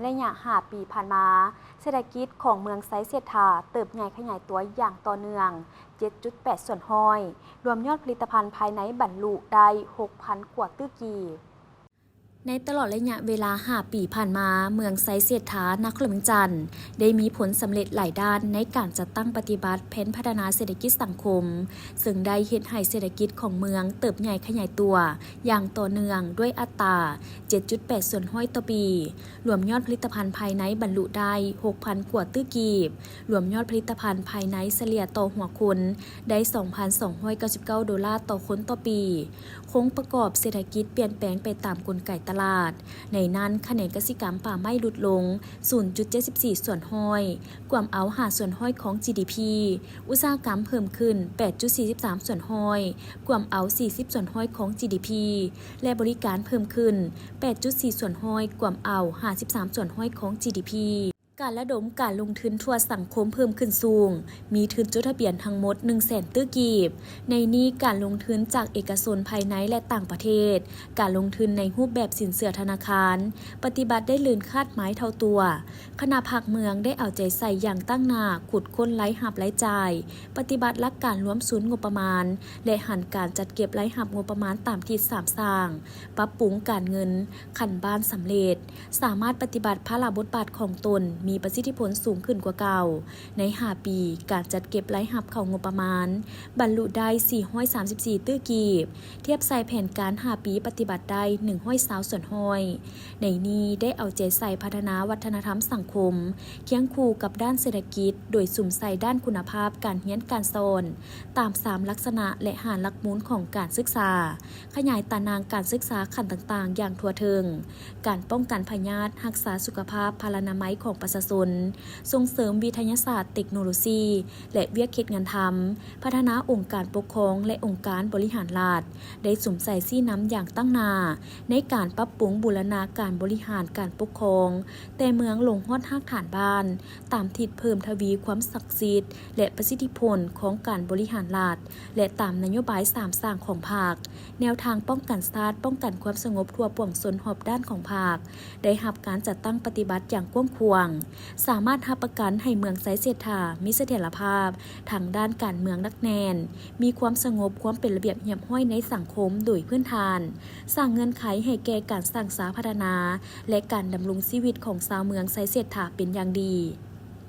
ระยะ5 ปีผ่านมาเศรษฐกิจของเมืองไซเศรษฐาเติบใหญ่ขยายตัวอย่างต่อเนื่อง 7.8 ส่วนห้อยรวมยอดผลิตภัณฑ์ภายในบรรลุได้ 6,000 กว่าตื้อกีบในตลอดระยะเวลา 5 ปีผ่านมาเมืองไซเศรษฐานครหลวงจันทร์ได้มีผลสำเร็จหลายด้านในการจัดตั้งปฏิบัติแผนพัฒนาเศรษฐกิจสังคมซึ่งได้เฮ็ดให้เศรษฐกิจของเมืองเติบใหญ่ขยายตัวอย่างต่อเนื่องด้วยอัตรา 7.8 ส่วนห้อยต่อปีรวมยอดผลิตภัณฑ์ภายในบรรลุได้ 6,000 กว่าตื้อกีบรวมยอดผลิตภัณฑ์ภายในเฉลี่ยต่อหัวคนได้ $2,299 ต่อคนต่อปีโครงประกอบเศรษฐกิจเปลี่ยนแปลงไปตามกลไกตลาดในนั้นคะแนนกสิกรรมป่าไม้ลดลง 0.74 ส่วนห้อยกวมเอา5ส่วนห้อยของ GDP อุตสาหกรรมเพิ่มขึ้น 8.43 ส่วนห้อยกวมเอา40ส่วนห้อยของ GDP และบริการเพิ่มขึ้น 8.4 ส่วนห้อยกวมเอา53ส่วนห้อยของ GDPการระดมการลงทุนทั่วสังคมเพิ่มขึ้นสูงมีทุนจดทะเบียนทั้งหมด 100,000 ตื้อกีบในนี้การลงทุนจากเอกชนภายในและต่างประเทศการลงทุนในรูปแบบสินเชื่อธนาคารปฏิบัติได้ลื่นคาดหมายเท่าตัวคณะภาคเมืองได้เอาใจใส่อย่างตั้งหน้าขุดค้นไร้หับไร้จ่ายปฏิบัติหลักการรวมศูนย์งบประมาณและหันการจัดเก็บไร้หับงบประมาณตามที่3สร้างปรับปรุงการเงินขันบ้านสำเร็จสามารถปฏิบัติภาระบทบาทของตนมีประสิทธิผลสูงขึ้นกว่าเก่าใน5ปีการจัดเก็บไร้หับเข้างบประมาณบรรลุได้434ตื้อกีบเทียบใส่แผนการ5ปีปฏิบัติได้120ส่วนห้อยในนี้ได้เอาใจใส่พัฒนาวัฒนธรรมสังคมเคียงคู่กับด้านเศรษฐกิจโดยสุ่มใส่ด้านคุณภาพการเรียนการสอนตาม3ลักษณะและหาหลักมูลของการศึกษาขยายตารางการศึกษาขั้นต่างๆอย่างทั่วถึงการป้องกันพยาธิรักษาสุขภาพพลานามัยของประชาชนส่งเสริมวิทยาศาสตร์เทคโนโลยีและเวียกเขตงานทำพัฒนาองค์การปกครองและองค์การบริหารรัฐได้สุ่มใส่ซี่น้ำอย่างตั้งนาในการปรับปรุงบูรณาการบริหารการปกครองแต่เมืองลงฮอดฮักฐานบ้านตามทิศเพิ่มทวีความศักดิ์สิทธิ์และประสิทธิผลของการบริหารรัฐและตามนโยบาย3สร้างของภาคแนวทางป้องกันชาติป้องกันความสงบทั่วปวงชนหอบด้านของภาคได้รับการจัดตั้งปฏิบัติอย่างกว้างขวางสามารถรับประกันให้เมืองไซเศรษฐามีเสถียรภาพทางด้านการเมืองนักแน่นมีความสงบความเป็นระเบียบเรียบร้อยในสังคมโดยพื้นฐานสร้างเงื่อนไขให้แก่การสร้างสาพัฒนาและการดำรงชีวิตของชาวเมืองไซเศรษฐาเป็นอย่างดี